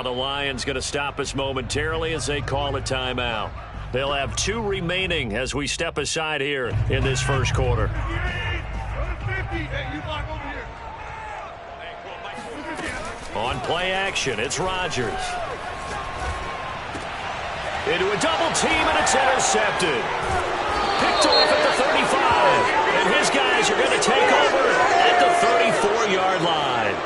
Now the Lions going to stop us momentarily as they call a timeout. They'll have 2 remaining as we step aside here in this first quarter. On play action, it's Rodgers. Into a double team, and it's intercepted. Picked off at the 35. And his guys are going to take over at the 34-yard line.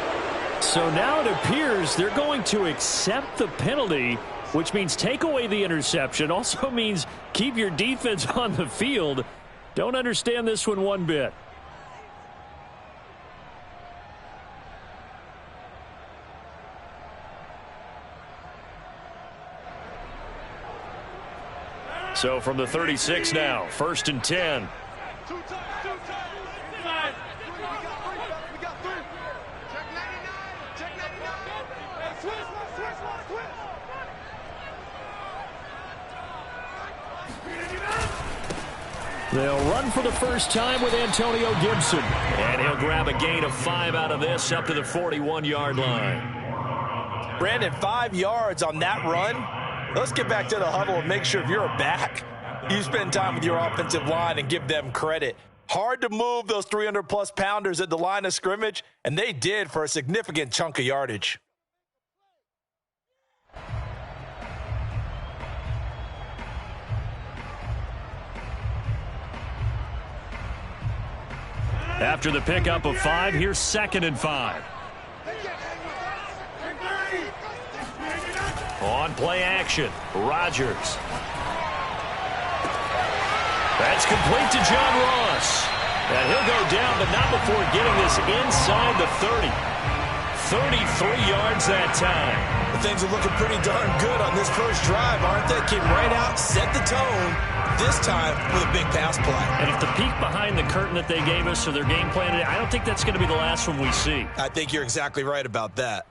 So now it appears they're going to accept the penalty, which means take away the interception. Also means keep your defense on the field. Don't understand this one bit. So from the 36 now, 1st and 10. They'll run for the first time with Antonio Gibson. And he'll grab a gain of 5 out of this up to the 41-yard line. Brandon, 5 yards on that run. Let's get back to the huddle and make sure if you're a back, you spend time with your offensive line and give them credit. Hard to move those 300-plus pounders at the line of scrimmage, and they did for a significant chunk of yardage. After the pickup of 5, here's 2nd and 5. On play action, Rodgers. That's complete to John Ross. And he'll go down, but not before getting this inside the 30. 33 yards that time. Well, things are looking pretty darn good on this first drive, aren't they? Came right out, set the tone, this time with a big pass play. And if the peek behind the curtain that they gave us or their game plan, I don't think that's going to be the last one we see. I think you're exactly right about that.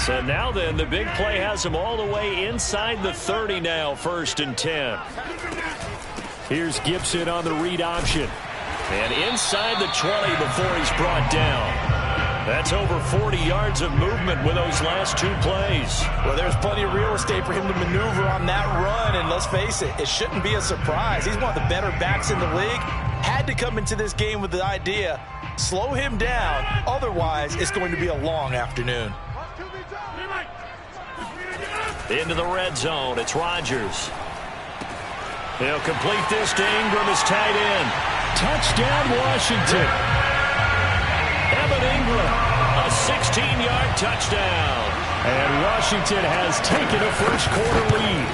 So now then, the big play has them all the way inside the 30 now, 1st and 10. Here's Gibson on the read option. And inside the 20 before he's brought down. That's over 40 yards of movement with those last 2 plays. Well, there's plenty of real estate for him to maneuver on that run, and let's face it, it shouldn't be a surprise. He's one of the better backs in the league. Had to come into this game with the idea, slow him down, otherwise it's going to be a long afternoon. Into the red zone, it's Rodgers. He'll complete this to Ingram as tight end. Touchdown, Washington. Evan Ingram, a 16-yard touchdown. And Washington has taken a first quarter lead.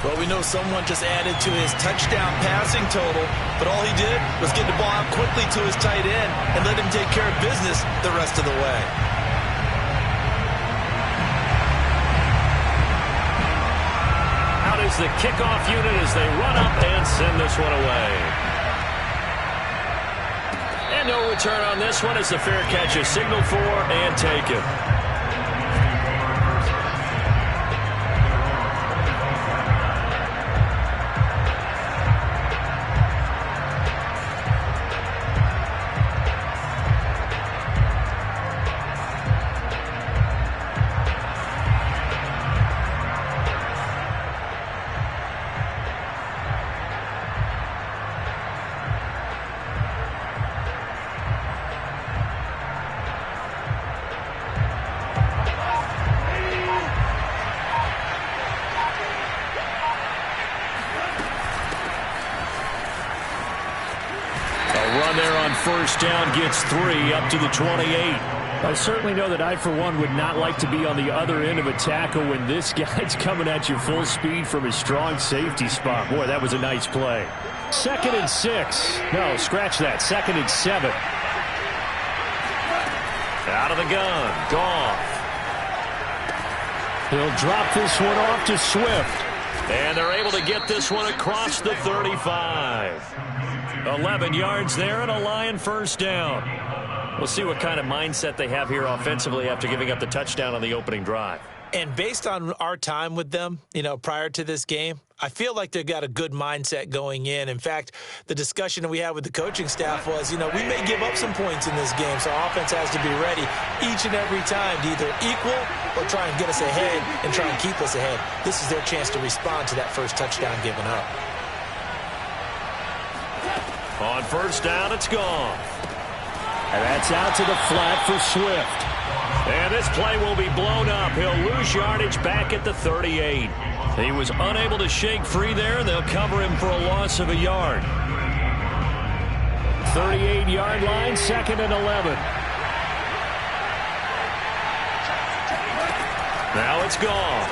Well, we know someone just added to his touchdown passing total, but all he did was get the ball out quickly to his tight end and let him take care of business the rest of the way. Is the kickoff unit as they run up and send this one away. And no return on this one as the fair catch is signaled for and taken. First down gets 3 up to the 28. I certainly know that I, for one, would not like to be on the other end of a tackle when this guy's coming at you full speed from his strong safety spot. Boy, that was a nice play. 2nd and 6. No, scratch that. 2nd and 7. Out of the gun. Goff. He'll drop this one off to Swift. And they're able to get this one across the 35. 11 yards there and a Lion first down. We'll see what kind of mindset they have here offensively after giving up the touchdown on the opening drive. And based on our time with them, prior to this game, I feel like they've got a good mindset going in. In fact, the discussion that we had with the coaching staff was, we may give up some points in this game, so our offense has to be ready each and every time to either equal or try and get us ahead and try and keep us ahead. This is their chance to respond to that first touchdown given up. On first down, it's gone. And that's out to the flat for Swift. And this play will be blown up. He'll lose yardage back at the 38. He was unable to shake free there. They'll cover him for a loss of a yard. 38-yard line, 2nd and 11. Now it's gone.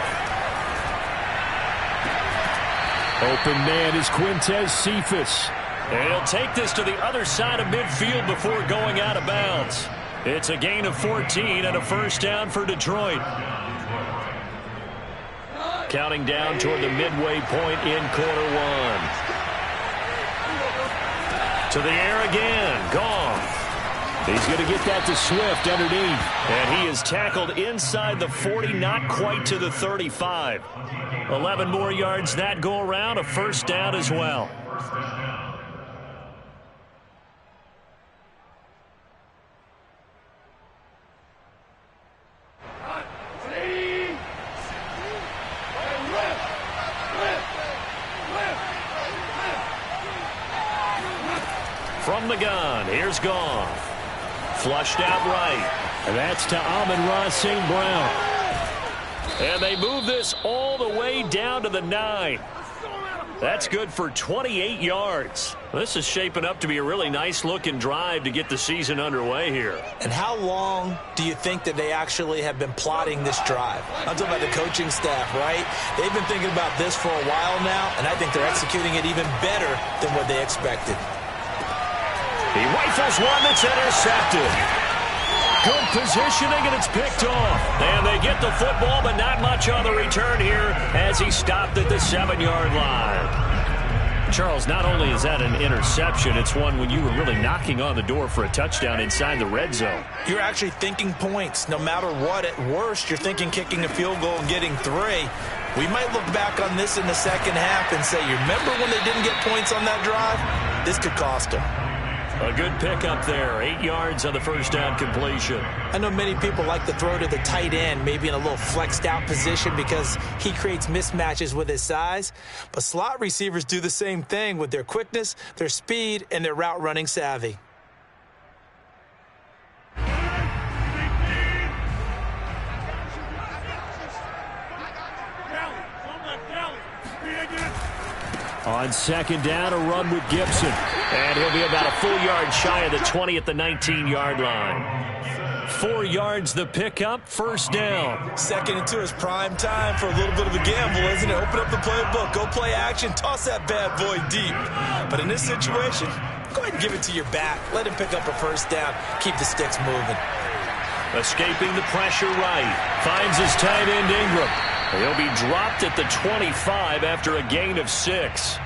Open man is Quintez Cephas. And he'll take this to the other side of midfield before going out of bounds. It's a gain of 14 and a first down for Detroit. Counting down toward the midway point in quarter one. To the air again. Gone. He's going to get that to Swift underneath. And he is tackled inside the 40, not quite to the 35. 11 more yards that go around, a first down as well. From the gun, here's Goff. Flushed out right. And that's to Amon-Ra St. Brown. And they move this all the way down to the 9. That's good for 28 yards. This is shaping up to be a really nice-looking drive to get the season underway here. And how long do you think that they actually have been plotting this drive? I'm talking about the coaching staff, right? They've been thinking about this for a while now, and I think they're executing it even better than what they expected. He rifles one that's intercepted. Good positioning, and it's picked off. And they get the football, but not much on the return here as he stopped at the 7-yard line. Charles, not only is that an interception, it's one when you were really knocking on the door for a touchdown inside the red zone. You're actually thinking points. No matter what, at worst, you're thinking kicking a field goal and getting 3. We might look back on this in the second half and say, you remember when they didn't get points on that drive? This could cost them. A good pickup there. 8 yards on the first down completion. I know many people like to throw to the tight end, maybe in a little flexed out position because he creates mismatches with his size. But slot receivers do the same thing with their quickness, their speed, and their route running savvy. On second down, a run with Gibson. And he'll be about a full yard shy of the 20 at the 19-yard line. 4 yards the pickup, first down. Second and 2 is prime time for a little bit of a gamble, isn't it? Open up the playbook, go play action, toss that bad boy deep. But in this situation, go ahead and give it to your back. Let him pick up a first down. Keep the sticks moving. Escaping the pressure right. Finds his tight end Ingram. He'll be dropped at the 25 after a gain of 6.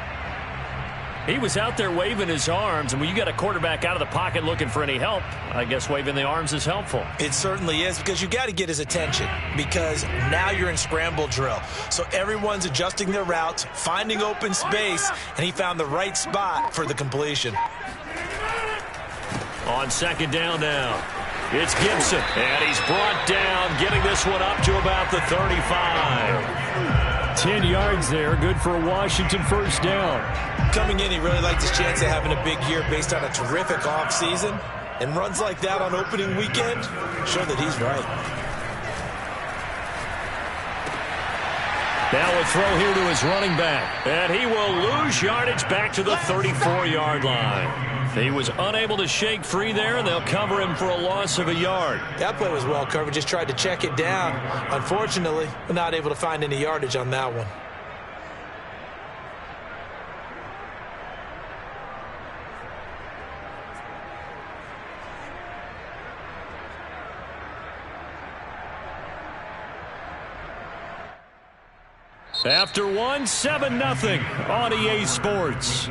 He was out there waving his arms, and when you got a quarterback out of the pocket looking for any help, I guess waving the arms is helpful. It certainly is, because you got to get his attention, because now you're in scramble drill. So everyone's adjusting their routes, finding open space, and he found the right spot for the completion. On second down now, it's Gibson, and he's brought down, getting this one up to about the 35. 10 yards there, good for a Washington first down. Coming in, he really liked his chance of having a big year based on a terrific offseason. And runs like that on opening weekend show that he's right. Now a throw here to his running back. And he will lose yardage back to the 34-yard line. He was unable to shake free there, and they'll cover him for a loss of a yard. That play was well covered. Just tried to check it down. Unfortunately, we're not able to find any yardage on that one. After one, 7-0 on EA Sports.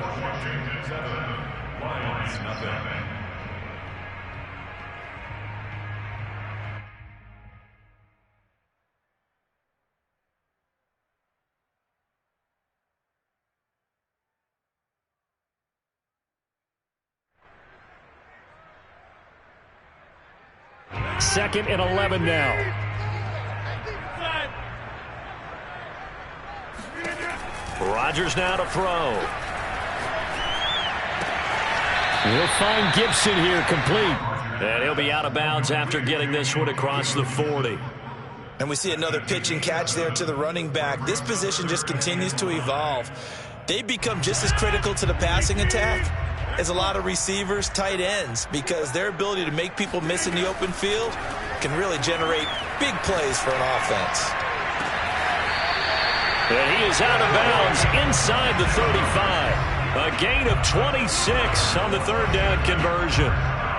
2nd and 11 now. Rodgers now to throw. We'll find Gibson here complete. And he'll be out of bounds after getting this one across the 40. And we see another pitch and catch there to the running back. This position just continues to evolve. They become just as critical to the passing attack as a lot of receivers, tight ends, because their ability to make people miss in the open field can really generate big plays for an offense. And he is out of bounds inside the 35. A gain of 26 on the third down conversion.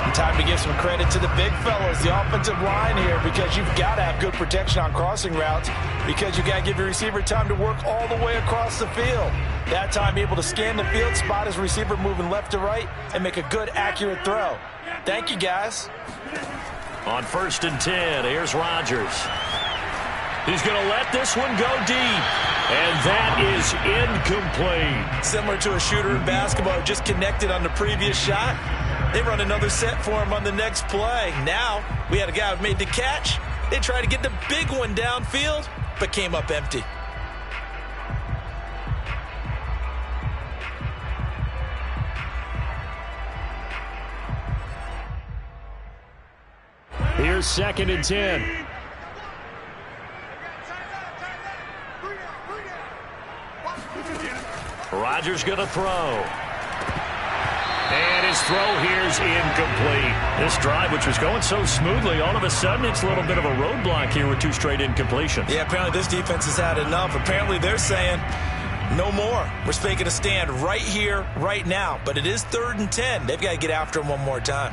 And time to give some credit to the big fellas, the offensive line here, because you've got to have good protection on crossing routes, because you've got to give your receiver time to work all the way across the field. That time, be able to scan the field, spot his receiver moving left to right, and make a good, accurate throw. Thank you, guys. On 1st and 10, here's Rodgers. He's going to let this one go deep. And that is incomplete. Similar to a shooter in basketball, just connected on the previous shot. They run another set for him on the next play. Now, we had a guy who made the catch. They tried to get the big one downfield, but came up empty. Here's 2nd and 10. Rodgers going to throw. And his throw here is incomplete. This drive, which was going so smoothly, all of a sudden it's a little bit of a roadblock here with 2 straight incompletions. Yeah, apparently this defense has had enough. Apparently they're saying, no more. We're making a stand right here, right now. But it is 3rd and 10. They've got to get after him one more time.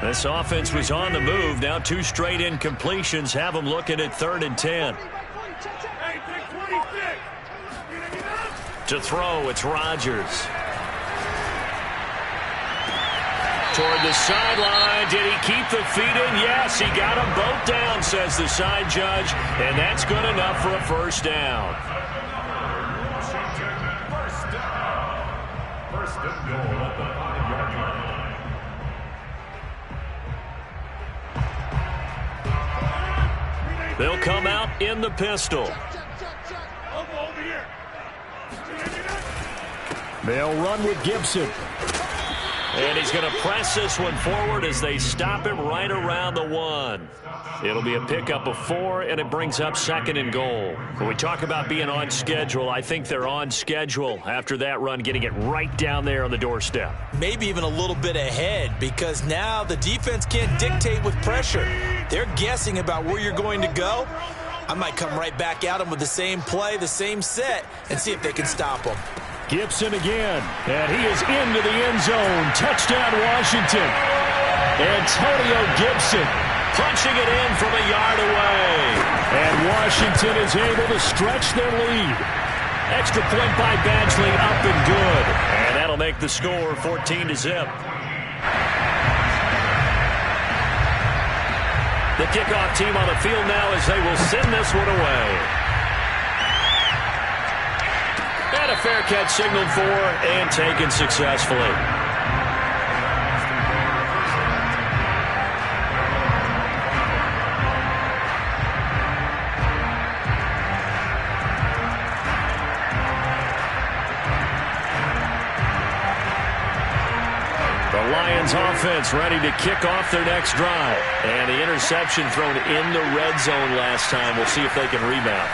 This offense was on the move. Now 2 straight incompletions have them looking at 3rd and 10. To throw, it's Rodgers. Toward the sideline. Did he keep the feet in? Yes, he got them both down, says the side judge. And that's good enough for a first down. First and goal at the 5-yard line. They'll come out in the pistol. They'll run with Gibson. And he's going to press this one forward as they stop him right around the 1. It'll be a pickup of 4, and it brings up 2nd and goal. When we talk about being on schedule, I think they're on schedule after that run, getting it right down there on the doorstep. Maybe even a little bit ahead, because now the defense can't dictate with pressure. They're guessing about where you're going to go. I might come right back at them with the same play, the same set, and see if they can stop them. Gibson again, and he is into the end zone. Touchdown, Washington. Antonio Gibson punching it in from a yard away. And Washington is able to stretch their lead. Extra point by Badgley, up and good. And that'll make the score 14-0. The kickoff team on the field now as they will send this one away. And a fair catch signaled for and taken successfully. The Lions offense ready to kick off their next drive. And the interception thrown in the red zone last time. We'll see if they can rebound.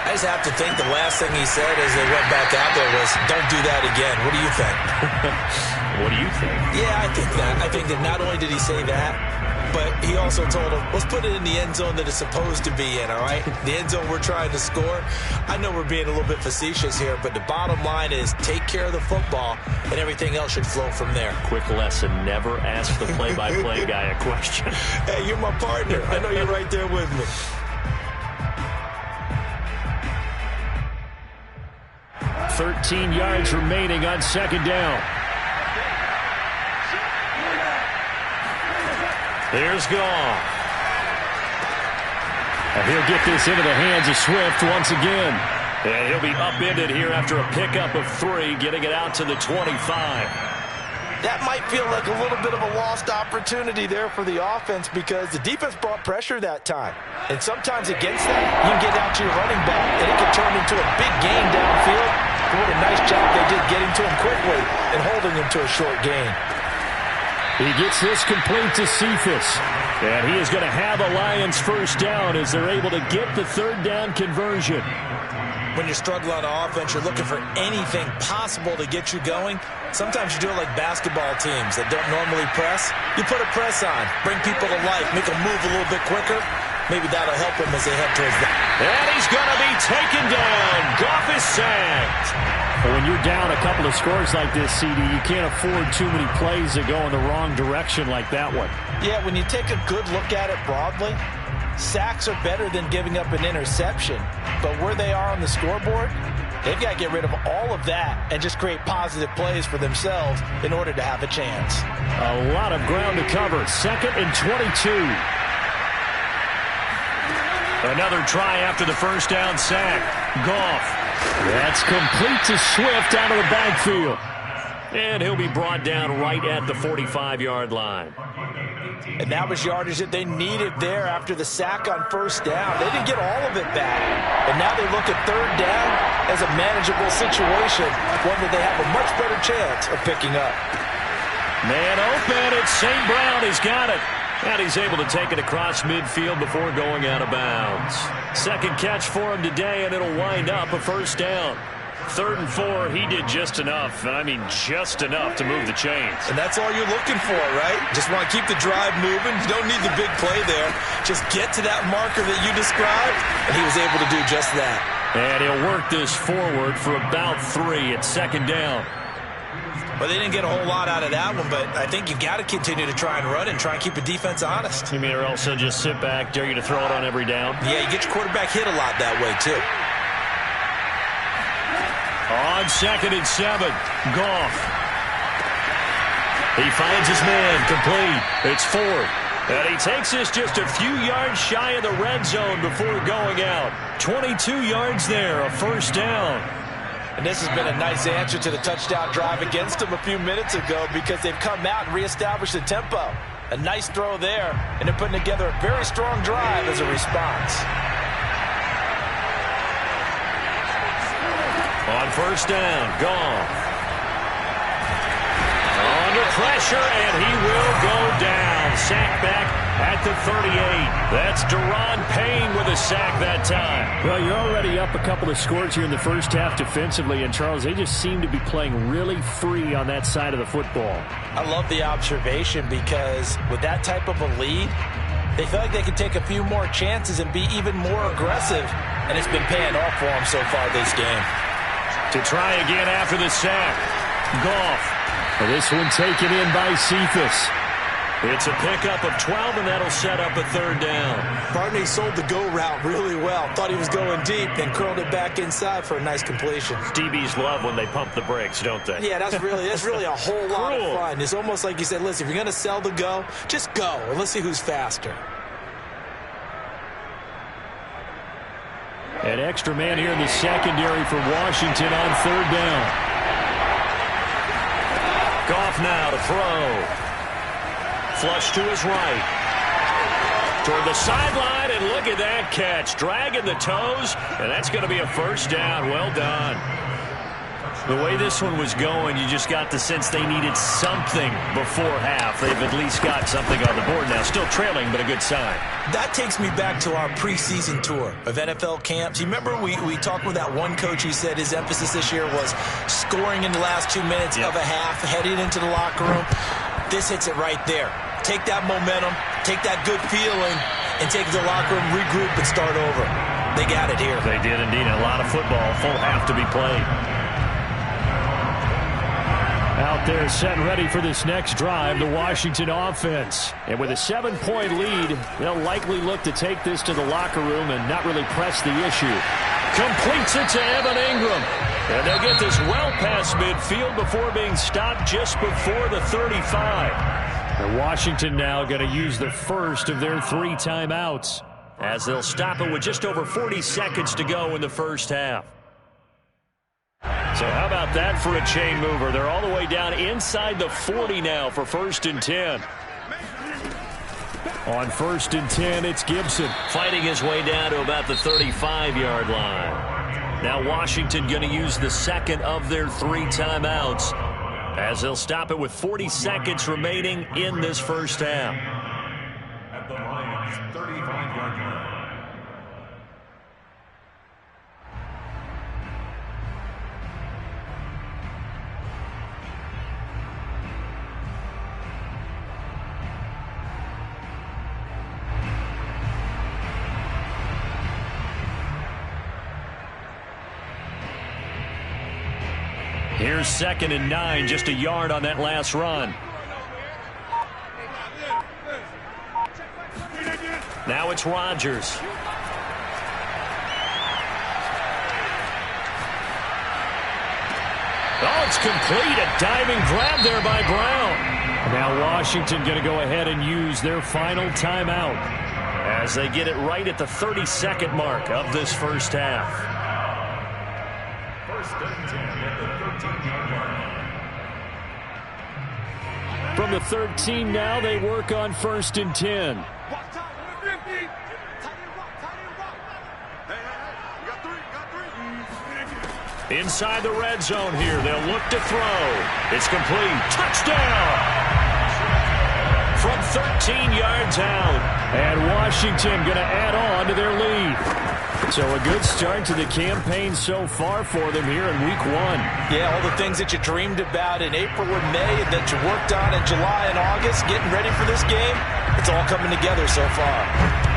I just have to think the last thing he said as they went back out there was, don't do that again. What do you think? What do you think? Yeah, I think that. I think that not only did he say that, but he also told him, let's put it in the end zone that it's supposed to be in, all right? The end zone we're trying to score. I know we're being a little bit facetious here, but the bottom line is take care of the football, and everything else should flow from there. Quick lesson, never ask the play-by-play guy a question. Hey, you're my partner. I know you're right there with me. 13 yards remaining on second down. Here's Goff. And he'll get this into the hands of Swift once again. And he'll be upended here after a pickup of 3, getting it out to the 25. That might feel like a little bit of a lost opportunity there for the offense because the defense brought pressure that time. And sometimes against that, you can get out to your running back, and it can turn into a big gain downfield. But what a nice job they did getting to him quickly and holding him to a short gain. He gets this complete to Cephas. And he is going to have a Lions first down as they're able to get the third down conversion. When you're struggling on offense, you're looking for anything possible to get you going. Sometimes you do it like basketball teams that don't normally press. You put a press on, bring people to life, make them move a little bit quicker. Maybe that'll help them as they head towards that. And he's going to be taken down. Goff is sacked. When you're down a couple of scores like this, CD, you can't afford too many plays that go in the wrong direction like that one. Yeah, when you take a good look at it broadly, sacks are better than giving up an interception. But where they are on the scoreboard, they've got to get rid of all of that and just create positive plays for themselves in order to have a chance. A lot of ground to cover. 2nd and 22. Another try after the first down sack. Goff. That's complete to Swift out of the backfield. And he'll be brought down right at the 45-yard line. And that was yardage that they needed there after the sack on first down. They didn't get all of it back. And now they look at third down as a manageable situation, one that they have a much better chance of picking up. Man open, it's St. Brown. He's got it. And he's able to take it across midfield before going out of bounds. Second catch for him today, and it'll wind up a first down. 3rd and 4, he did just enough, and I mean just enough to move the chains. And that's all you're looking for, right? Just want to keep the drive moving. You don't need the big play there. Just get to that marker that you described, and he was able to do just that. And he'll work this forward for about 3 at second down. Well, they didn't get a whole lot out of that one, but I think you've got to continue to try and run and try and keep the defense honest. You mean or also just sit back, dare you to throw it on every down? Yeah, you get your quarterback hit a lot that way, too. On 2nd and 7, Goff. He finds his man, complete. It's 4. And he takes this just a few yards shy of the red zone before going out. 22 yards there, a first down. And this has been a nice answer to the touchdown drive against them a few minutes ago because they've come out and reestablished the tempo. A nice throw there, and they're putting together a very strong drive as a response. On first down, Goff. Under pressure, and he will go down. Sack back at the 38. That's Deron Payne with a sack that time. Well, you're already up a couple of scores here in the first half defensively, and Charles, they just seem to be playing really free on that side of the football. I love the observation because with that type of a lead, they feel like they can take a few more chances and be even more aggressive, and it's been paying off for them so far this game. To try again after the sack, Goff. This one taken in by Cephas. It's a pickup of 12, and that'll set up a third down. Barney sold the go route really well. Thought he was going deep, then curled it back inside for a nice completion. DBs love when they pump the brakes, don't they? Yeah, that's really a whole lot of fun. It's almost like you said, listen, if you're going to sell the go, just go, and let's see who's faster. An extra man here in the secondary for Washington on third down. Goff now to throw. Flush to his right. Toward the sideline, and look at that catch. Dragging the toes, and that's going to be a first down. Well done. The way this one was going, you just got the sense they needed something before half. They've at least got something on the board now. Still trailing, but a good sign. That takes me back to our preseason tour of NFL camps. You remember we talked with that one coach who said his emphasis this year was scoring in the last 2 minutes of a half, heading into the locker room. This hits it right there. Take that momentum, take that good feeling, and take it to the locker room, regroup, and start over. They got it here. They did indeed. A lot of football, full half to be played. Out there set and ready for this next drive, the Washington offense. And with a 7-point lead, they'll likely look to take this to the locker room and not really press the issue. Completes it to Evan Ingram. And they'll get this well past midfield before being stopped just before the 35. And Washington now going to use the first of their 3 timeouts, as they'll stop it with just over 40 seconds to go in the first half. So how about that for a chain mover? They're all the way down inside the 40 now for 1st and 10. On 1st and 10, it's Gibson. Fighting his way down to about the 35-yard line. Now Washington going to use the second of their 3 timeouts, as they'll stop it with 40 seconds remaining in this first half. At the Lions' 35-yard line. Here's 2nd and 9, just a yard on that last run. Now it's Rodgers. Oh, it's complete. A diving grab there by Brown. Now Washington going to go ahead and use their final timeout, as they get it right at the 32nd mark of this first half. 1st and 10 at the 13-yard line. From the 13 now, they work on 1st and 10. Inside the red zone here, they'll look to throw. It's complete. Touchdown! From 13 yards out. And Washington going to add on to their lead. So a good start to the campaign so far for them here in week 1. Yeah, all the things that you dreamed about in April and May and that you worked on in July and August, getting ready for this game, it's all coming together so far.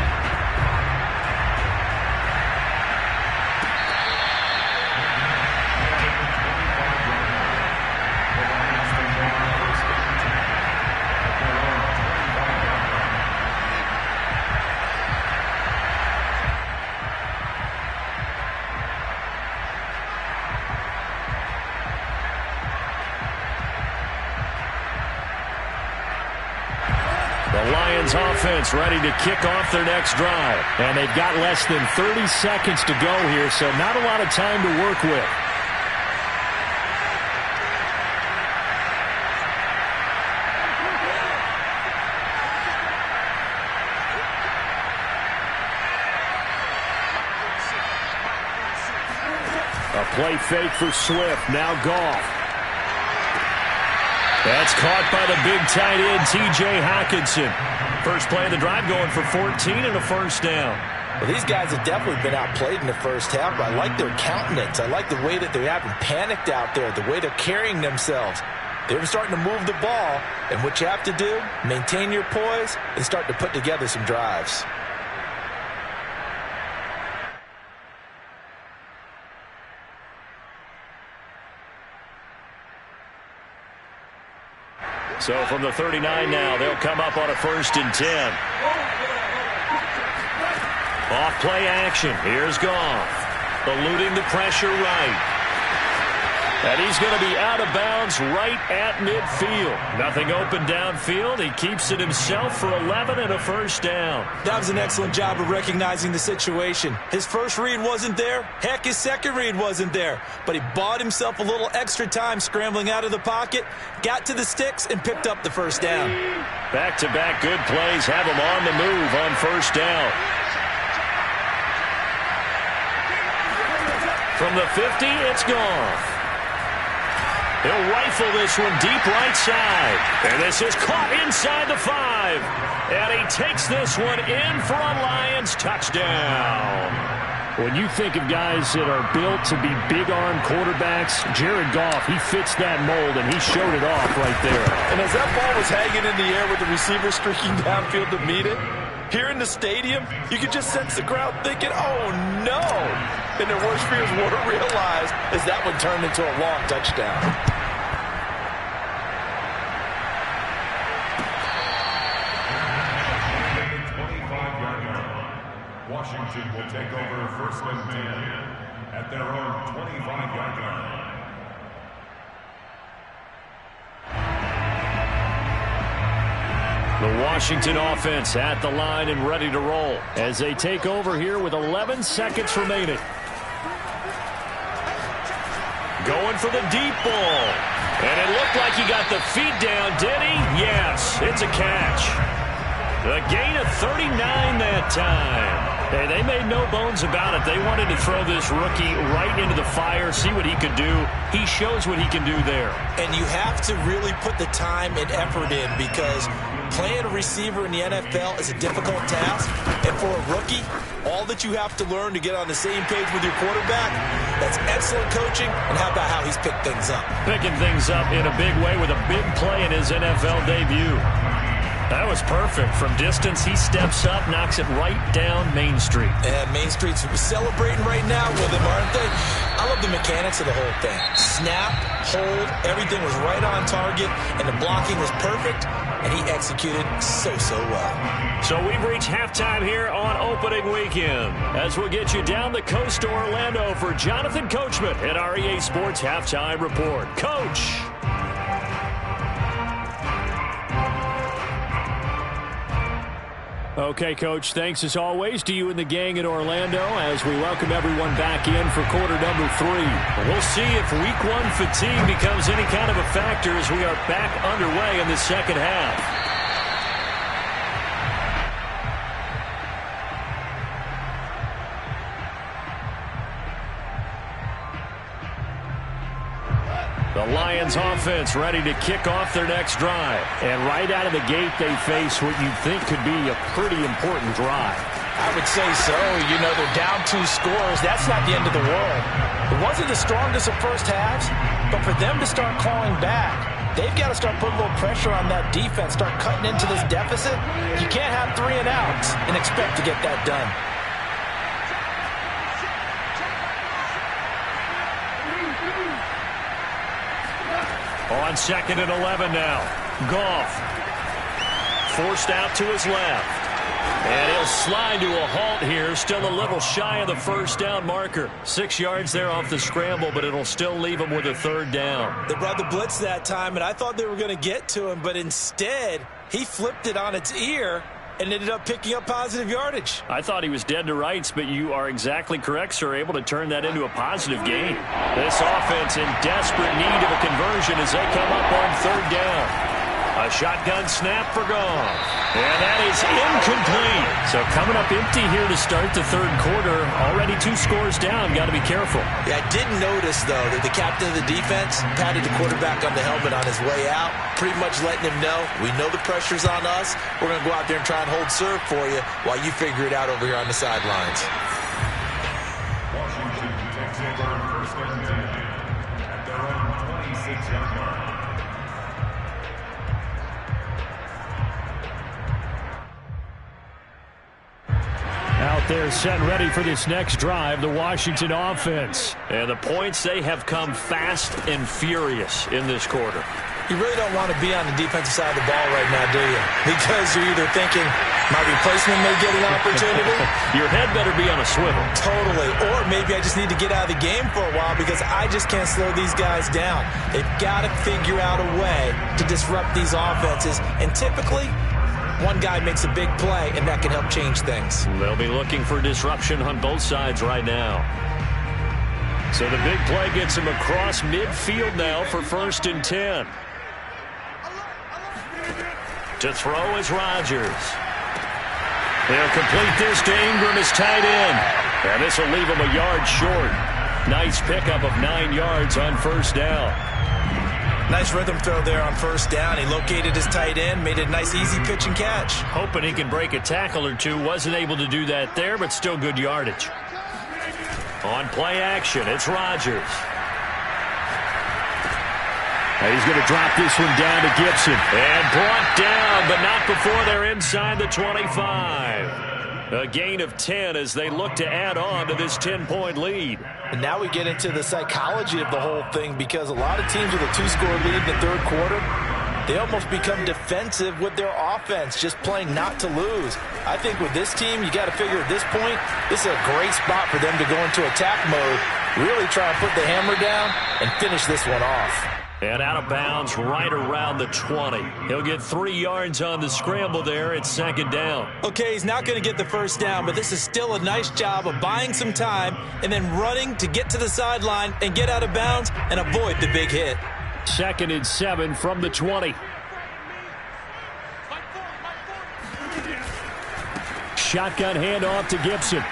Offense ready to kick off their next drive. And they've got less than 30 seconds to go here, so not a lot of time to work with. A play fake for Swift. Now Goff. That's caught by the big tight end, T.J. Hockenson. First play of the drive going for 14 and a first down. Well, these guys have definitely been outplayed in the first half, but I like their countenance. I like the way that they haven't panicked out there, the way they're carrying themselves. They're starting to move the ball, and what you have to do, maintain your poise and start to put together some drives. So from the 39 now, they'll come up on a 1st and 10. Off play action. Here's Goff. Eluding the pressure right. And he's going to be out of bounds right at midfield. Nothing open downfield. He keeps it himself for 11 and a first down. That was an excellent job of recognizing the situation. His first read wasn't there. Heck, his second read wasn't there. But he bought himself a little extra time scrambling out of the pocket, got to the sticks, and picked up the first down. Back-to-back good plays have him on the move on first down. From the 50, it's Goff. He'll rifle this one deep right side. And this is caught inside the 5. And he takes this one in for a Lions touchdown. When you think of guys that are built to be big-arm quarterbacks, Jared Goff, he fits that mold, and he showed it off right there. And as that ball was hanging in the air with the receiver streaking downfield to meet it, here in the stadium, you could just sense the crowd thinking, oh, no. And their worst fears were realized as that one turned into a long touchdown. Washington will take over 1st and 10. at their own 25-yard line. The Washington offense at the line and ready to roll as they take over here with 11 seconds remaining. Going for the deep ball. And it looked like he got the feet down, did he? Yes, it's a catch. A gain of 39 that time. Hey, they made no bones about it. They wanted to throw this rookie right into the fire, see what he could do. He shows what he can do there. And you have to really put the time and effort in because playing a receiver in the NFL is a difficult task. And for a rookie, all that you have to learn to get on the same page with your quarterback, that's excellent coaching. And how about how he's picked things up? Picking things up in a big way with a big play in his NFL debut. That was perfect. From distance, he steps up, knocks it right down Main Street. And Main Street's celebrating right now with him, aren't they? I love the mechanics of the whole thing. Snap, hold, everything was right on target, and the blocking was perfect, and he executed so well. So we've reached halftime here on opening weekend. As we'll get you down the coast to Orlando for Jonathan Coachman at our EA Sports Halftime Report. Coach! Okay, Coach, thanks as always to you and the gang in Orlando as we welcome everyone back in for quarter number 3. We'll see if week 1 fatigue becomes any kind of a factor as we are back underway in the second half. The Lions offense ready to kick off their next drive. And right out of the gate, they face what you'd think could be a pretty important drive. I would say so. You know, they're down 2 scores. That's not the end of the world. It wasn't the strongest of first halves, but for them to start clawing back, they've got to start putting a little pressure on that defense, start cutting into this deficit. You can't have 3 and outs and expect to get that done. On 2nd and 11 now. Goff forced out to his left. And he'll slide to a halt here. Still a little shy of the first down marker. 6 yards there off the scramble, but it'll still leave him with a 3rd down. They brought the blitz that time, and I thought they were going to get to him, but instead he flipped it on its ear and ended up picking up positive yardage. I thought he was dead to rights, but you are exactly correct, sir. Able to turn that into a positive gain. This offense in desperate need of a conversion as they come up on 3rd down. A shotgun snap for Goff. And that is incomplete. So coming up empty here to start the 3rd quarter. Already 2 scores down. Got to be careful. Yeah, I did notice, though, that the captain of the defense patted the quarterback on the helmet on his way out, pretty much letting him know, we know the pressure's on us. We're going to go out there and try and hold serve for you while you figure it out over here on the sidelines. Washington takes over 1st and 10 at their own 26-yard line. Out there set and ready for this next drive, the Washington offense. And the points, they have come fast and furious in this quarter. You really don't want to be on the defensive side of the ball right now, do you? Because you're either thinking, my replacement may get an opportunity. Your head better be on a swivel. Totally. Or maybe I just need to get out of the game for a while because I just can't slow these guys down. They've got to figure out a way to disrupt these offenses. And typically, one guy makes a big play, and that can help change things. They'll be looking for disruption on both sides right now. So the big play gets him across midfield now for 1st and 10. To throw is Rodgers. They'll complete this to Ingram as tight end. And this will leave him a yard short. Nice pickup of 9 yards on 1st down. Nice rhythm throw there on 1st down. He located his tight end, made it a nice, easy pitch and catch. Hoping he can break a tackle or two. Wasn't able to do that there, but still good yardage. On play action, it's Rodgers. He's going to drop this one down to Gibson. And brought down, but not before they're inside the 25. A gain of 10 as they look to add on to this 10-point lead. And now we get into the psychology of the whole thing because a lot of teams with a 2-score lead in the 3rd quarter, They almost become defensive with their offense, just playing not to lose. I think with this team, you got to figure at this point, this is a great spot for them to go into attack mode, really try and put the hammer down and finish this one off. And out of bounds right around the 20. He'll get 3 yards on the scramble there. It's second down. Okay, he's not going to get the first down, but this is still a nice job of buying some time and then running to get to the sideline and get out of bounds and avoid the big hit. 2nd and 7 from the 20. Shotgun handoff to Gibson.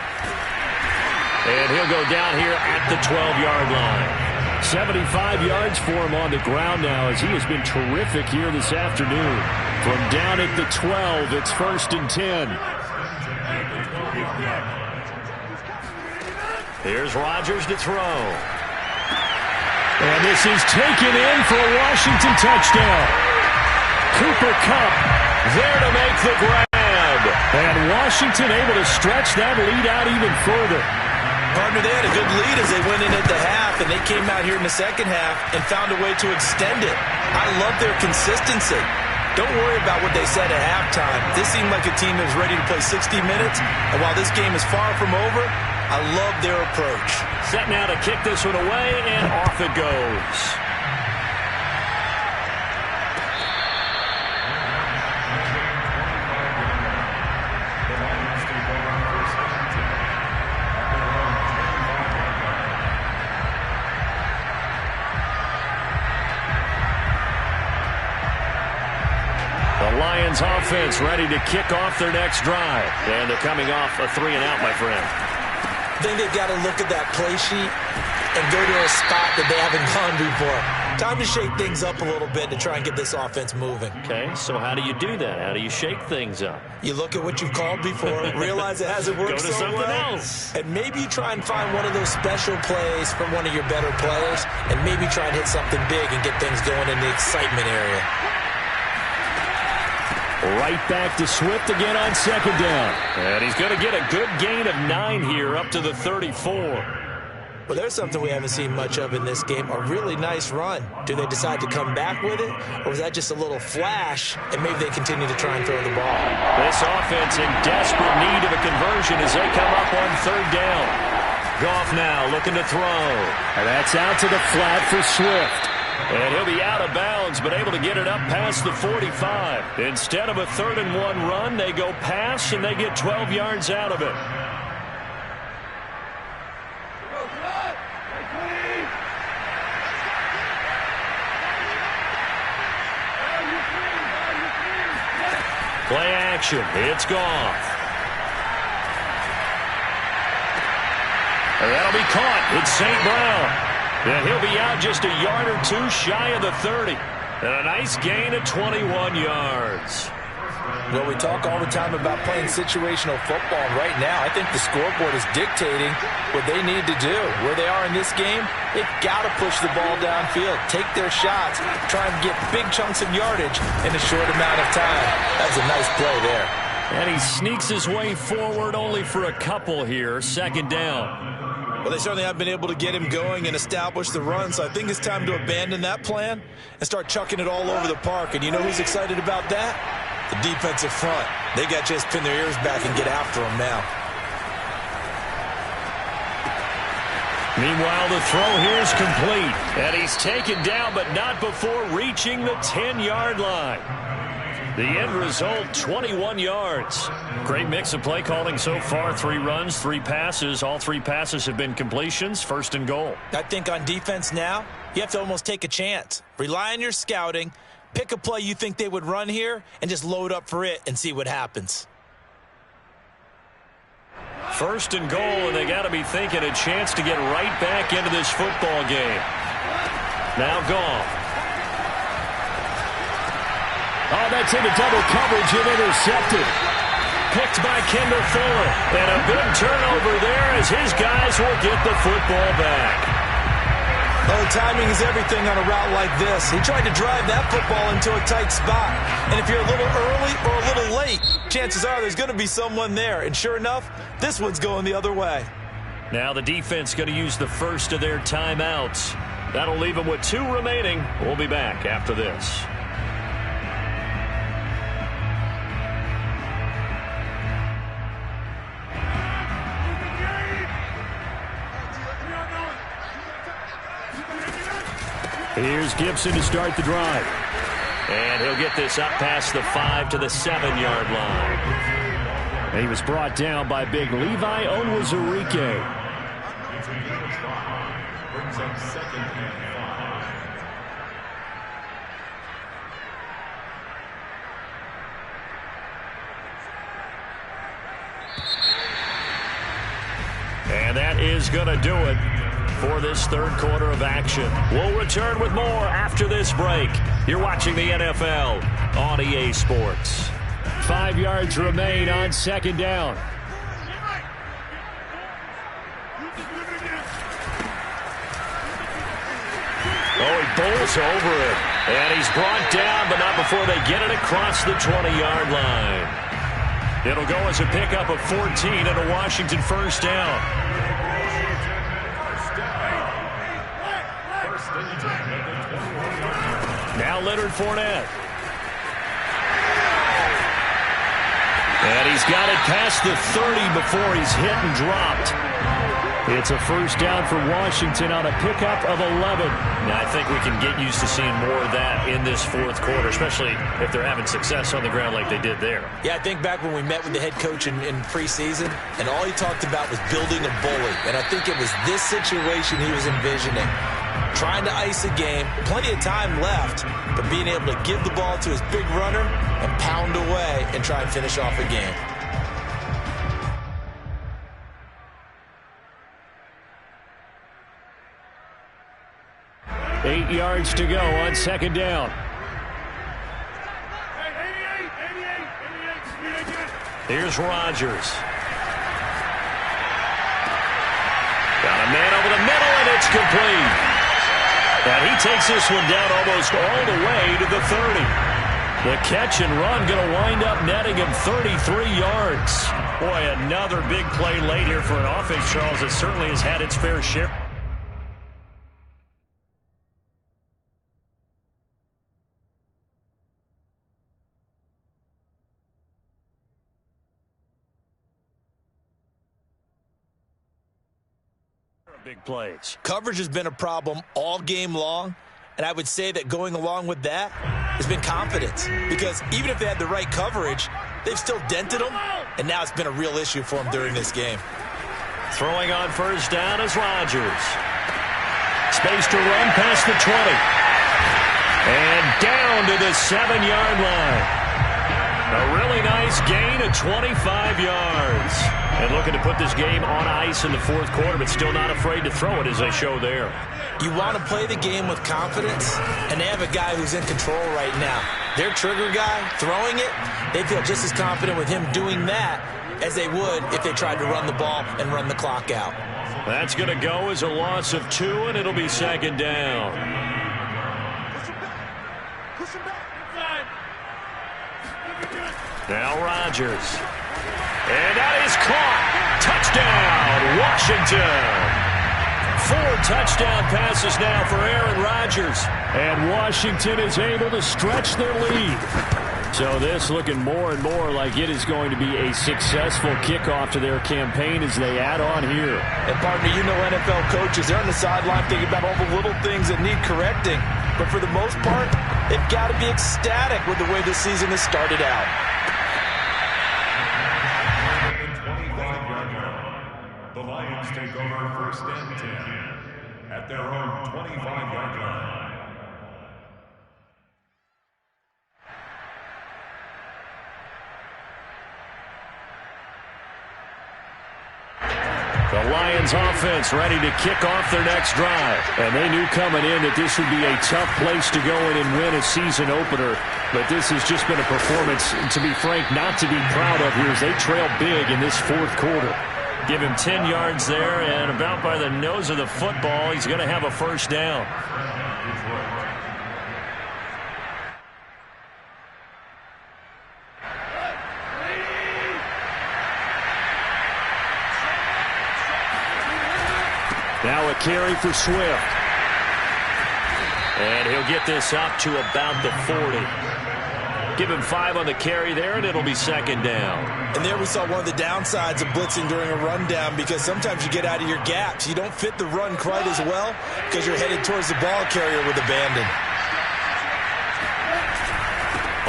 And he'll go down here at the 12-yard line. 75 yards for him on the ground now as he has been terrific here this afternoon. From down at the 12, it's 1st and 10. Here's Rodgers to throw. And this is taken in for a Washington touchdown. Cooper Kupp there to make the grab. And Washington able to stretch that lead out even further. Partner, they had a good lead as they went in at the half, and they came out here in the second half and found a way to extend it. I love their consistency. Don't worry about what they said at halftime. This seemed like a team that was ready to play 60 minutes, and while this game is far from over, I love their approach. Set now to kick this one away, and off it goes. Lions offense ready to kick off their next drive. And they're coming off a 3-and-out, my friend. I think they've got to look at that play sheet and go to a spot that they haven't gone before. Time to shake things up a little bit to try and get this offense moving. Okay, so how do you do that? How do you shake things up? You look at what you've called before, realize it hasn't worked go to so something well, else. and maybe you try and find one of those special plays from one of your better players, and maybe try and hit something big and get things going in the excitement area. Right back to Swift again on 2nd down. And he's going to get a good gain of 9 here up to the 34. Well, there's something we haven't seen much of in this game, a really nice run. Do they decide to come back with it, or was that just a little flash, and maybe they continue to try and throw the ball? This offense in desperate need of a conversion as they come up on 3rd down. Goff now looking to throw. And that's out to the flat for Swift. And he'll be out of bounds, but able to get it up past the 45. Instead of a 3rd-and-1 run, they go pass, and they get 12 yards out of it. Play action. It's Goff. And that'll be caught. It's St. Brown. And he'll be out just a yard or two shy of the 30. And a nice gain of 21 yards. Well, we talk all the time about playing situational football. Right now, I think the scoreboard is dictating what they need to do. Where they are in this game, they've got to push the ball downfield, take their shots, try and get big chunks of yardage in a short amount of time. That's a nice play there. And he sneaks his way forward only for a couple here. 2nd down. Well, they certainly haven't been able to get him going and establish the run, so I think it's time to abandon that plan and start chucking it all over the park. And you know who's excited about that? The defensive front. They got to just pin their ears back and get after him now. Meanwhile, the throw here is complete. And he's taken down, but not before reaching the 10-yard line. The end result, 21 yards. Great mix of play calling so far. 3 runs, 3 passes. All 3 passes have been completions. 1st and goal. I think on defense now, you have to almost take a chance. Rely on your scouting. Pick a play you think they would run here and just load up for it and see what happens. 1st and goal, and they got to be thinking a chance to get right back into this football game. Now Goff. Oh, that's into double coverage and intercepted. Picked by Kendall Fuller. And a big turnover there as his guys will get the football back. Oh, timing is everything on a route like this. He tried to drive that football into a tight spot. And if you're a little early or a little late, chances are there's going to be someone there. And sure enough, this one's going the other way. Now the defense going to use the first of their timeouts. That'll leave them with 2 remaining. We'll be back after this. Here's Gibson to start the drive. And he'll get this up past the 5 to the 7-yard line. And he was brought down by big Levi Onwuzurike. Brings up 2nd and 5. And that is going to do it for this third quarter of action. We'll return with more after this break. You're watching the NFL on EA Sports. 5 yards remain on 2nd down. Oh, he bowls over it. And he's brought down, but not before they get it across the 20-yard line. It'll go as a pickup of 14 and a Washington first down. Now Leonard Fournette. And he's got it past the 30 before he's hit and dropped. It's a first down for Washington on a pickup of 11. Now, I think we can get used to seeing more of that in this fourth quarter, especially if they're having success on the ground like they did there. Yeah, I think back when we met with the head coach in preseason, and all he talked about was building a bully. And I think it was this situation he was envisioning. Trying to ice a game, plenty of time left, but being able to give the ball to his big runner and pound away and try and finish off a game. Eight yards to go on 2nd down. Here's Rodgers. Got a man over the middle, and it's complete. And he takes this one down almost all the way to the 30. The catch and run going to wind up netting him 33 yards. Boy, another big play late here for an offense, Charles, that certainly has had its fair share. Big plays. Coverage has been a problem all game long, and I would say that going along with that has been confidence. Because even if they had the right coverage, they've still dented them, and now it's been a real issue for them during this game. Throwing on first down is Rodgers. Space to run past the 20. And down to the 7-yard line. A really nice gain of 25 yards. And looking to put this game on ice in the fourth quarter, but still not afraid to throw it as they show there. You want to play the game with confidence, and they have a guy who's in control right now. Their trigger guy, throwing it, they feel just as confident with him doing that as they would if they tried to run the ball and run the clock out. That's going to go as a loss of 2, and it'll be 2nd down. Now Rodgers. And that is caught. Touchdown, Washington. 4 touchdown passes now for Aaron Rodgers. And Washington is able to stretch their lead. So this looking more and more like it is going to be a successful kickoff to their campaign as they add on here. And partner, you know NFL coaches, they're on the sideline thinking about all the little things that need correcting. But for the most part, they've got to be ecstatic with the way this season has started out. The Lions take over 1st and 10 at their own 25-yard line. The Lions offense ready to kick off their next drive. And they knew coming in that this would be a tough place to go in and win a season opener. But this has just been a performance, to be frank, not to be proud of here as they trail big in this fourth quarter. Give him 10 yards there, and about by the nose of the football, he's going to have a first down. Now a carry for Swift. And he'll get this up to about the 40. Give him 5 on the carry there, and it'll be second down. And there we saw one of the downsides of blitzing during a rundown, because sometimes you get out of your gaps. You don't fit the run quite as well because you're headed towards the ball carrier with abandon.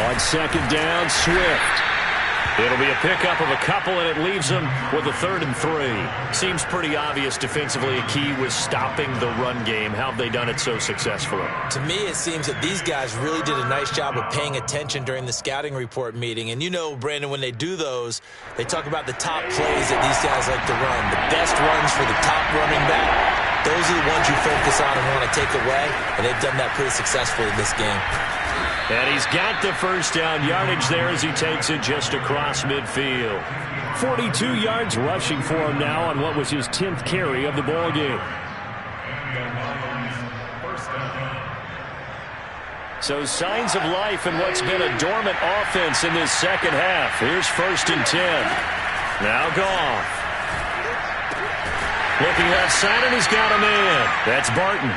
On second down, Swift. It'll be a pickup of a couple, and it leaves them with a 3rd and 3. Seems pretty obvious defensively a key was stopping the run game. How have they done it so successfully? To me, it seems that these guys really did a nice job of paying attention during the scouting report meeting. And you know, Brandon, when they do those, they talk about the top plays that these guys like to run. The best runs for the top running back. Those are the ones you focus on and want to take away. And they've done that pretty successfully in this game. And he's got the first down yardage there as he takes it just across midfield. 42 yards rushing for him now on what was his 10th carry of the ball game. So signs of life in what's been a dormant offense in this second half. Here's 1st and 10. Now Goff. Looking left side, and he's got him in. That's Barton.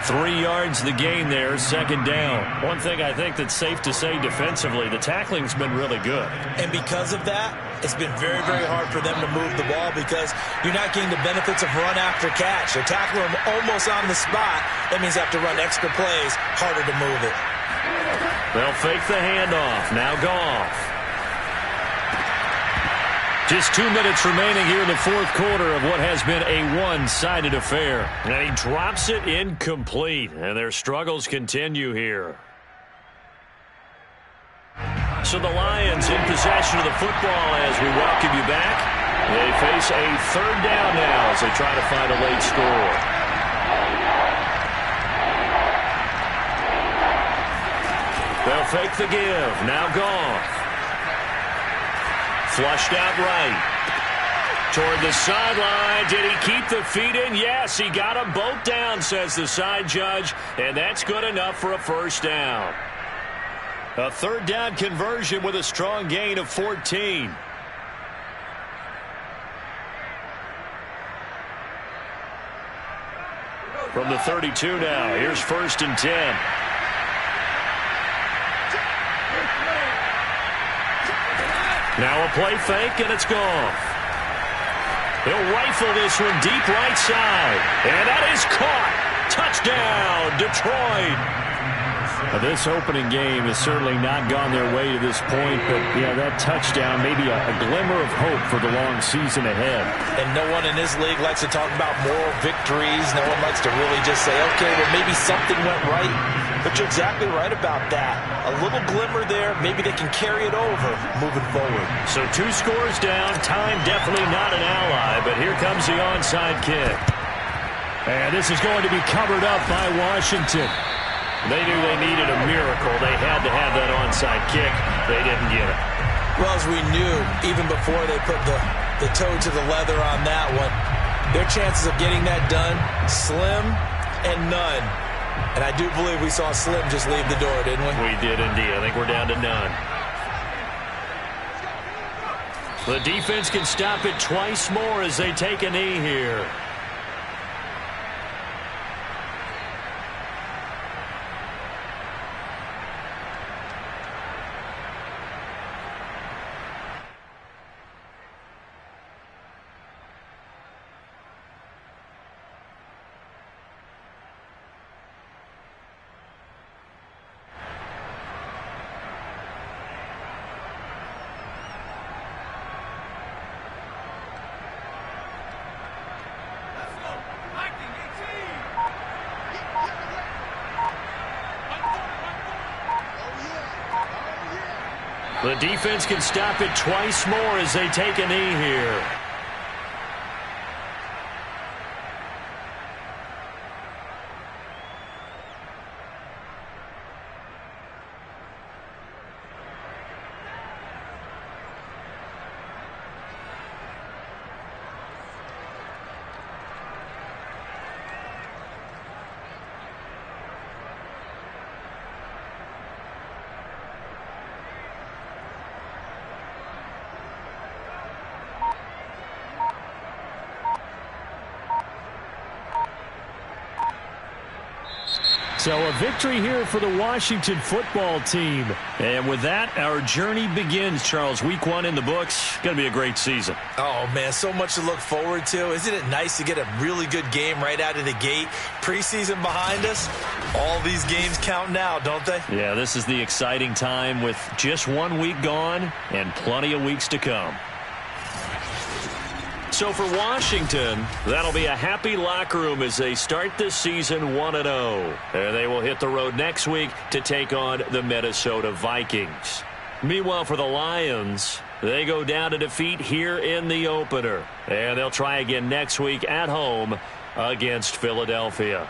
3 yards the gain there, second down. One thing I think that's safe to say defensively, the tackling's been really good. And because of that, it's been very, very hard for them to move the ball because you're not getting the benefits of run after catch. They're tackling them almost on the spot. That means they have to run extra plays, harder to move it. They'll fake the handoff. Now Goff. Just 2 minutes remaining here in the 4th quarter of what has been a one-sided affair. And he drops it incomplete, and their struggles continue here. So the Lions in possession of the football as we welcome you back. They face a 3rd down now as they try to find a late score. They'll fake the give. Now Goff. Flushed out right. Toward the sideline. Did he keep the feet in? Yes, he got them both down, says the side judge. And that's good enough for a first down. A 3rd down conversion with a strong gain of 14. From the 32 now. Here's 1st and 10. Now a play fake, and it's Goff. He'll rifle this one deep right side. And that is caught. Touchdown, Detroit. This opening game has certainly not gone their way to this point, but yeah, that touchdown may be a glimmer of hope for the long season ahead. And no one in this league likes to talk about moral victories. No one likes to really just say, okay, well, maybe something went right. But you're exactly right about that. A little glimmer there. Maybe they can carry it over moving forward. So 2 scores down. Time definitely not an ally, but here comes the onside kick. And this is going to be covered up by Washington. They knew they needed a miracle. They had to have that onside kick. They didn't get it. Well, as we knew, even before they put the toe to the leather on that one, their chances of getting that done, slim and none. And I do believe we saw Slim just leave the door, didn't we? We did indeed. I think we're down to none. The defense can stop it twice more as they take a knee here. The defense can stop it twice more as they take a knee here. So a victory here for the Washington football team. And with that, our journey begins, Charles. Week 1 in the books. Going to be a great season. Oh, man, so much to look forward to. Isn't it nice to get a really good game right out of the gate? Preseason behind us. All these games count now, don't they? Yeah, this is the exciting time with just 1 week gone and plenty of weeks to come. So for Washington, that'll be a happy locker room as they start this season 1-0. And they will hit the road next week to take on the Minnesota Vikings. Meanwhile, for the Lions, they go down to defeat here in the opener. And they'll try again next week at home against Philadelphia.